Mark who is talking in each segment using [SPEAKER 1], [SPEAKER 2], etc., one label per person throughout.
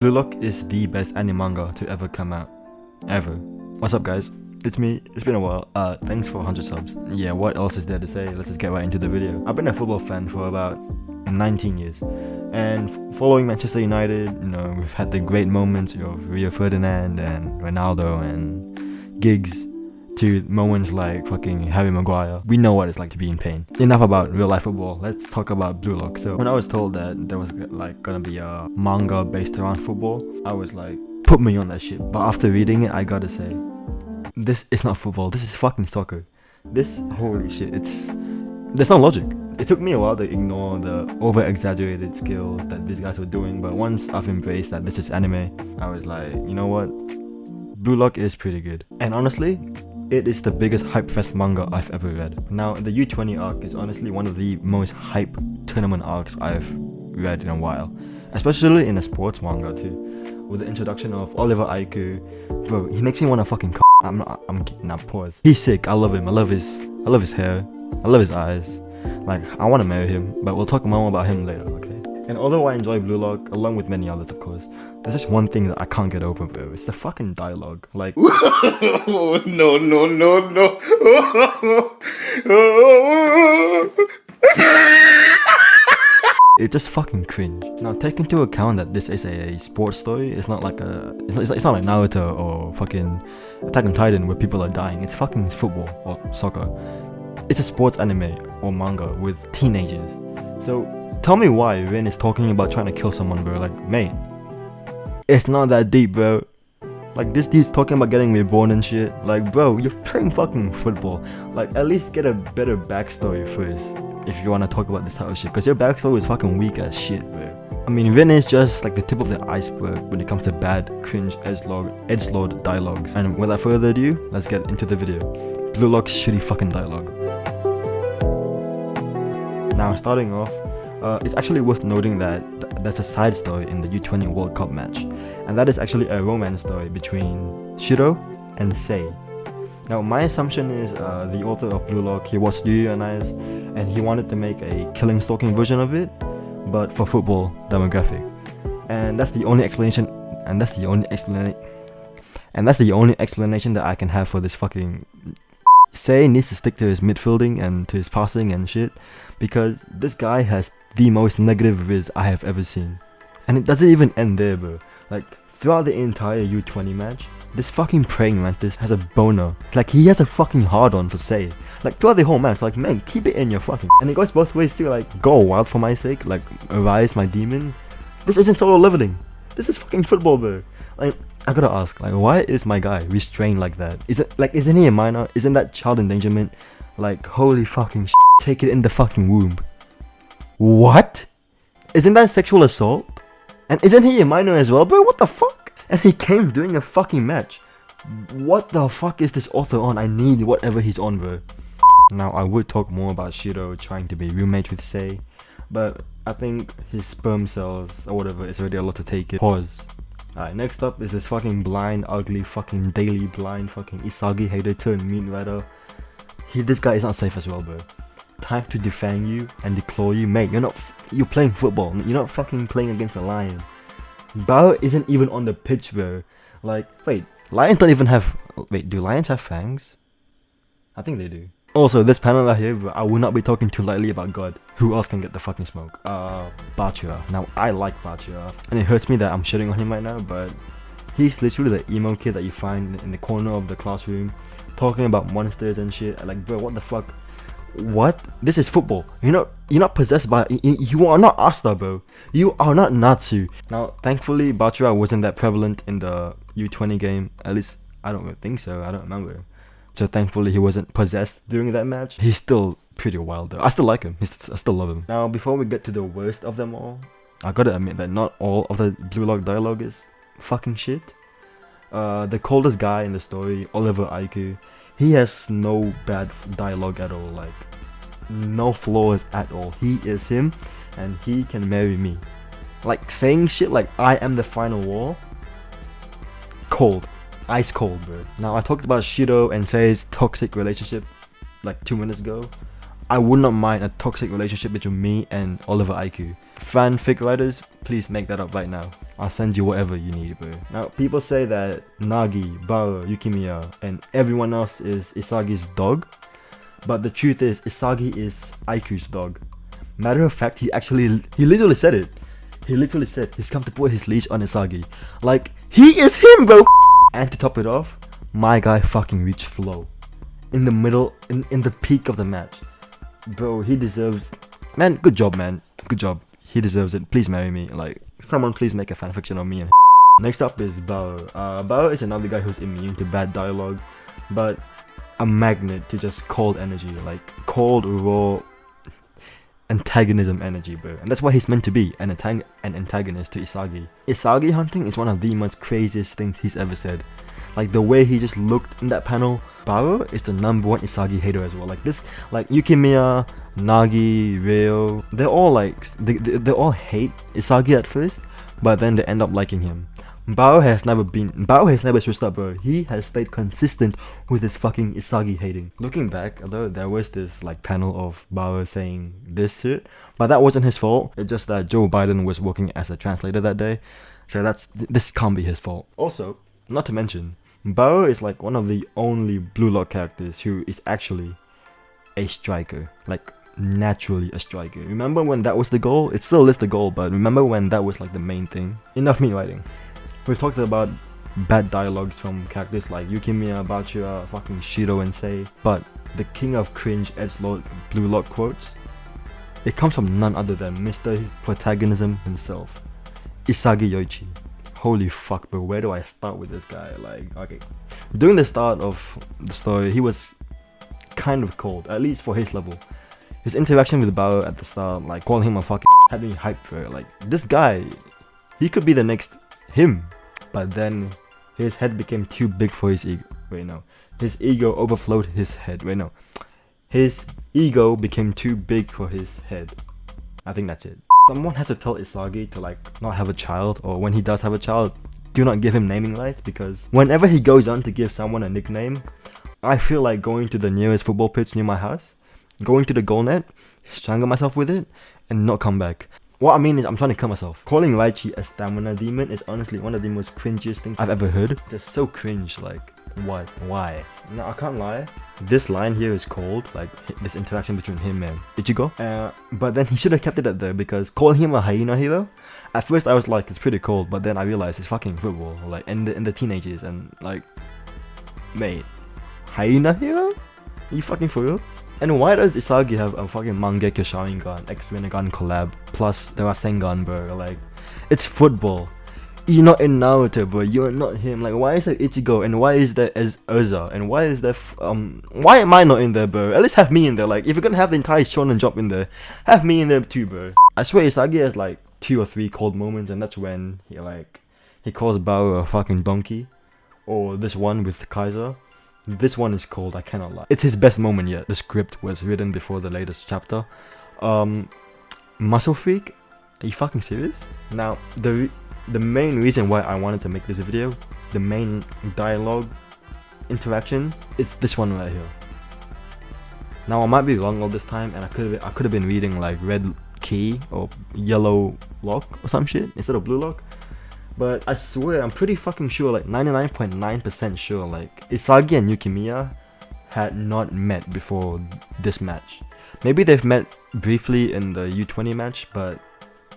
[SPEAKER 1] Blue Lock is the best anime manga to ever come out. Ever. What's up guys? It's me. It's been a while. Thanks for 100 subs. Yeah, what else is there to say? Let's just get right into the video. I've been a football fan for about 19 years. And following Manchester United, you know, we've had the great moments of Rio Ferdinand and Ronaldo and Giggs, to moments like fucking Harry Maguire. We know what it's like to be in pain. Enough about real life football, let's talk about Blue Lock. So when I was told that there was like gonna be a manga based around football, I was like, put me on that shit. But after reading it, I gotta say, this is not football, this is fucking soccer. This, holy shit, there's no logic. It took me a while to ignore the over-exaggerated skills that these guys were doing, but once I've embraced that this is anime, I was like, you know what? Blue Lock is pretty good. And honestly, it is the biggest hype fest manga I've ever read. Now, the U20 arc is honestly one of the most hype tournament arcs I've read in a while. Especially in a sports manga too. With the introduction of Oliver Aiku. Bro, he makes me wanna fucking pause. He's sick, I love him, I love his hair, I love his eyes. Like, I wanna marry him, but we'll talk more about him later, okay? And although I enjoy Blue Lock, along with many others of course, there's just one thing that I can't get over, bro. It's the fucking dialogue. Like,
[SPEAKER 2] no.
[SPEAKER 1] it's just fucking cringe. Now, take into account that this is a sports story. It's not like it's not like Naruto or fucking Attack on Titan where people are dying. It's fucking football or soccer. It's a sports anime or manga with teenagers. So tell me why Rin is talking about trying to kill someone, bro. Like, mate, it's not that deep, bro. Like, this dude's talking about getting reborn and shit. Like, bro, you're playing fucking football. Like, at least get a better backstory first if you want to talk about this type of shit, because your backstory is fucking weak as shit, bro. I mean, Rin is just like the tip of the iceberg when it comes to bad, cringe, edgelord dialogues. And without further ado, let's get into the video. Blue Lock's shitty fucking dialogue. Now, starting off, it's actually worth noting that there's a side story in the U20 World Cup match, and that is actually a romance story between Shiro and Sei. Now, my assumption is the author of Blue Lock, he watched Yu Yu on Ice, and he wanted to make a killing stalking version of it, but for football demographic. And that's the only explanation. And that's the only explanation that I can have for this fucking. Sei needs to stick to his midfielding and to his passing and shit, because this guy has the most negative riz I have ever seen. And it doesn't even end there, bro. Like, throughout the entire U20 match, this fucking praying mantis has a boner. Like, he has a fucking hard-on for Sei. Like, throughout the whole match, like, man, keep it in your fucking. And it goes both ways too, like, go wild for my sake, like, arise my demon. This isn't solo leveling. This is fucking football, bro. Like, I gotta ask, like, why is my guy restrained like that? Isn't he a minor? Isn't that child endangerment? Like, holy fucking shit. Take it in the fucking womb. What? Isn't that sexual assault? And isn't he a minor as well, bro? What the fuck? And he came during a fucking match. What the fuck is this author on? I need whatever he's on, bro. Now, I would talk more about Shiro trying to be roommates with Sei, but I think his sperm cells or whatever is already a lot to take it. Pause. Alright, next up is this fucking blind, ugly, fucking daily blind, fucking Isagi hater turned mean writer. This guy is not safe as well, bro. Time to defang you and declaw you, mate. You're playing football. You're not fucking playing against a lion. Bao isn't even on the pitch, bro. Like, wait, lions don't even have. Wait, do lions have fangs? I think they do. Also, this panel right here, bro, I will not be talking too lightly about God. Who else can get the fucking smoke? Bachira. Now, I like Bachira, and it hurts me that I'm shitting on him right now, but he's literally the emo kid that you find in the corner of the classroom, talking about monsters and shit. Like, bro, what the fuck? What? This is football. You're not possessed by. You are not Asta, bro. You are not Natsu. Now, thankfully, Bachira wasn't that prevalent in the U20 game. At least, I don't think so. I don't remember. So thankfully he wasn't possessed during that match. He's still pretty wild though. I still like him. I still love him. Now, before we get to the worst of them all, I gotta admit that not all of the Blue Lock dialogue is fucking shit. The coldest guy in the story, Oliver Aiku, he has no bad dialogue at all. Like, no flaws at all. He is him, and he can marry me. Like, saying shit like, I am the final war. Cold. Ice cold, bro. Now, I talked about Shiro and Sei's toxic relationship like 2 minutes ago. I would not mind a toxic relationship between me and Oliver Aiku. Fanfic writers, please make that up right now. I'll send you whatever you need, bro. Now, people say that Nagi, Baro, Yukimiya, and everyone else is Isagi's dog. But the truth is, Isagi is Aiku's dog. Matter of fact, he literally said it. He literally said he's come to put his leash on Isagi. Like, he is him, bro. And to top it off, my guy fucking reached flow. In the middle, in the peak of the match. Bro, he deserves... Man, good job, man. Good job. He deserves it. Please marry me. Like, someone please make a fanfiction of me and Next up is Bao. Bao is another guy who's immune to bad dialogue, but a magnet to just cold energy, like cold, raw antagonism energy, bro. And that's what he's meant to be, an antagonist to Isagi. Isagi hunting is one of the most craziest things he's ever said. Like the way he just looked in that panel. Bao is the #1 Isagi hater as well. Like this, like Yukimiya, Nagi, Ryo, they're all like, they all hate Isagi at first, but then they end up liking him. Bao has never switched up, bro. He has stayed consistent with his fucking Isagi hating. Looking back, although there was this like panel of Bao saying this shit, but that wasn't his fault. It's just that Joe Biden was working as a translator that day, so this can't be his fault. Also, not to mention, Bao is like one of the only Blue Lock characters who is actually a striker, like naturally a striker. Remember when that was the goal? It still is the goal, but remember when that was like the main thing? Enough me writing. We've talked about bad dialogues from characters like Yukimiya, Bachira, fucking Shiro and Sei, but the king of cringe edgelord Blue Lock quotes, it comes from none other than Mr. Protagonism himself, Isagi Yoichi. Holy fuck, bro, where do I start with this guy? Like, okay, during the start of the story, he was kind of cold, at least for his level. His interaction with Bao at the start, like calling him a fucking had me hyped for it. Like, this guy, he could be the next him. But then his head became too big for his ego. Wait, no. His ego overflowed his head. Wait, no. His ego became too big for his head. I think that's it. Someone has to tell Isagi to like not have a child, or when he does have a child, do not give him naming rights, because whenever he goes on to give someone a nickname, I feel like going to the nearest football pitch near my house, going to the goal net, strangle myself with it, and not come back. What I mean is, I'm trying to kill myself. Calling Raichi a stamina demon is honestly one of the most cringiest things I've ever heard. It's just so cringe, like, what? Why? No, I can't lie. This line here is cold, like, this interaction between him and Ichigo. But then he should have kept it at there, because calling him a hyena hero, at first I was like, it's pretty cold, but then I realized it's fucking football, like, in the teenagers, and like, mate, hyena hero? Are you fucking for real? And why does Isagi have a fucking Mangekyo Sharingan, X-Rinnegan collab, plus the Rasengan, bro? Like, it's football. You're not in Naruto, bro. You're not him. Like, why is there Ichigo? And why is there Urza? And why is there, why am I not in there, bro? At least have me in there. Like, if you're gonna have the entire shonen drop in there, have me in there too, bro. I swear Isagi has like 2 or 3 cold moments, and that's when he calls Bao a fucking donkey. Or this one with Kaiser. This one is cold, I cannot lie. It's his best moment yet. The script was written before the latest chapter. Muscle Freak? Are you fucking serious? Now, the main reason why I wanted to make this video, the main dialogue interaction, it's this one right here. Now, I might be wrong all this time, and I could have been reading like red key or yellow lock or some shit instead of blue lock. But I swear, I'm pretty fucking sure, like 99.9% sure, like Isagi and Yukimiya had not met before this match. Maybe they've met briefly in the U20 match, but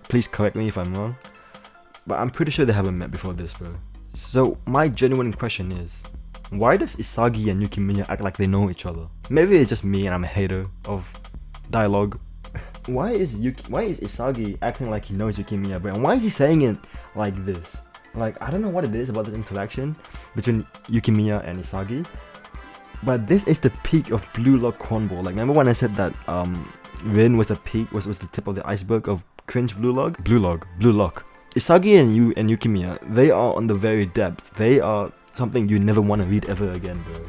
[SPEAKER 1] please correct me if I'm wrong. But I'm pretty sure they haven't met before this, bro. So my genuine question is, why does Isagi and Yukimiya act like they know each other? Maybe it's just me and I'm a hater of dialogue. Why is Isagi acting like he knows Yukimiya, bro? And why is he saying it like this? Like, I don't know what it is about this interaction between Yukimiya and Isagi, but this is the peak of Blue Lock cornball. Like, remember when I said that Rin was the peak, was the tip of the iceberg of cringe Blue Lock? Blue Lock. Isagi and Yukimiya, they are on the very depth. They are something you never want to read ever again, bro.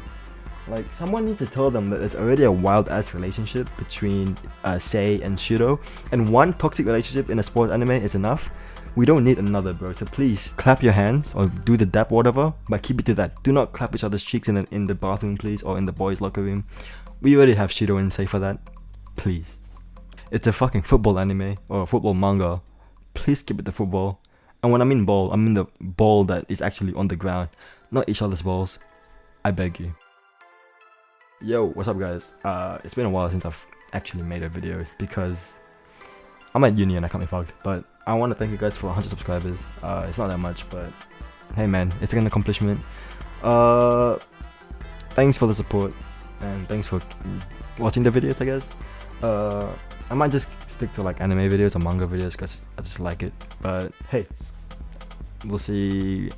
[SPEAKER 1] Like, someone needs to tell them that there's already a wild-ass relationship between Sei and Shiro, and one toxic relationship in a sports anime is enough. We don't need another, bro, so please clap your hands or do the dap or whatever, but keep it to that. Do not clap each other's cheeks in the bathroom, please, or in the boys' locker room. We already have Shiro and Sei for that. Please. It's a fucking football anime, or a football manga. Please keep it to football. And when I mean ball, I mean the ball that is actually on the ground, not each other's balls. I beg you. Yo, what's up guys? It's been a while since I've actually made a video because I'm at uni and I can't be fucked. But I want to thank you guys for 100 subscribers. It's not that much, but hey man, it's an accomplishment. Thanks for the support and thanks for watching the videos, I guess. I might just stick to like anime videos or manga videos because I just like it. But hey, we'll see.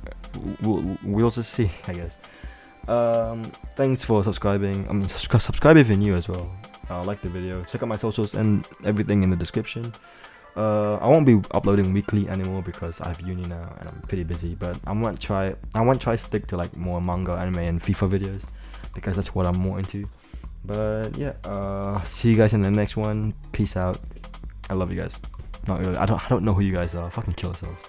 [SPEAKER 1] We'll just see, I guess. Thanks for subscribing. I mean, subscribe if you're new as well. Like the video. Check out my socials and everything in the description. I won't be uploading weekly anymore because I have uni now and I'm pretty busy. But I want to try stick to like more manga, anime, and FIFA videos because that's what I'm more into. But yeah, see you guys in the next one. Peace out. I love you guys. Not really. I don't know who you guys are. Fucking kill yourselves.